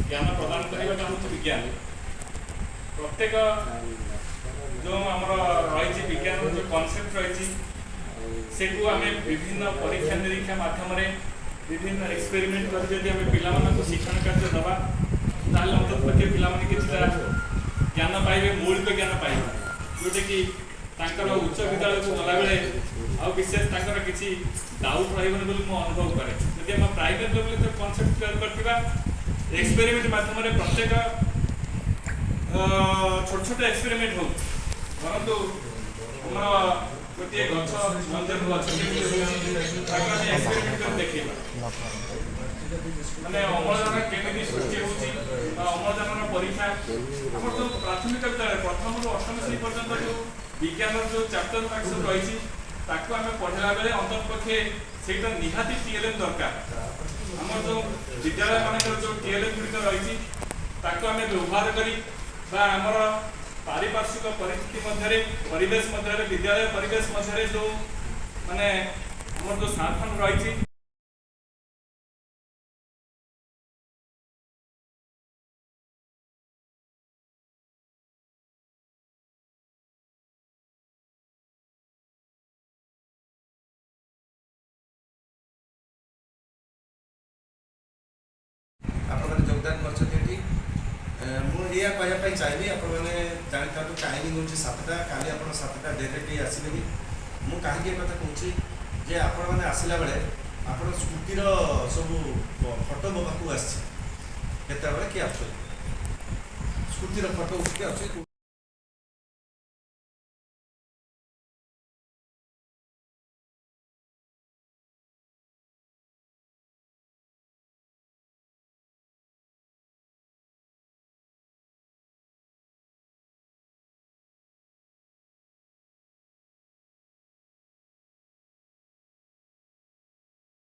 ज्ञान प्रदान करने हूँ विज्ञान प्रत्येक जो आम रही विज्ञान जो कॉन्सेप्ट रही से को आम विभिन्न परीक्षा निरीक्षा माध्यम विभिन्न एक्सपेरिमेंट कर पिला शिक्षण कार्य दबा ताल अंतर्पक्षे पिलाने किसी ज्ञान पाइबे मौलिक ज्ञान पाइबे जोटा कि उच्च विद्यालय को गला बेले आउ विशेष किसी डाउट रही मुझे अनुभव करे जदि आम प्राइवेट लेवल तो कॉन्सेप्ट क्लियर कर एक्सपेरिमेंट माध्यम प्रत्येक छोट छोट एक्सपेरिमेंट हो परंतु गोटे गछ मंदिर एक्सपेरिमेंट कर देखा माने अम्लजान केमी सृष्टि हो अम्लजान परीक्षा आम जो प्राथमिक विद्यालय प्रथम रु अष्टम श्रेणी पर्यटन जो विज्ञान जो चैप्टर सब रही आम पढ़ला बेले अंतर्पक्षे से निहाती टीएलएम दरकार आम जो विद्यालय मान जो टीएलएम गुड़िक रही आम व्यवहार कर आमर पारिपार्श्विक परिस्थिति मध्य परिवेश मध्य विद्यालय परिवेश मध्य जो माने आम जो स्मार्टफोन रही योगदान कर मुझे कहवाई चाहिए आपने जानी था टाइमिंग हूँ 7टा काली आप 7टा डेरे आसबे मुझे कहीं कहूँ जे आपण मैंने आसला बेले आप स्कूटीर सब फटो मो पाक आसते किए आप स्कूटीर फटो उठिक अच्छे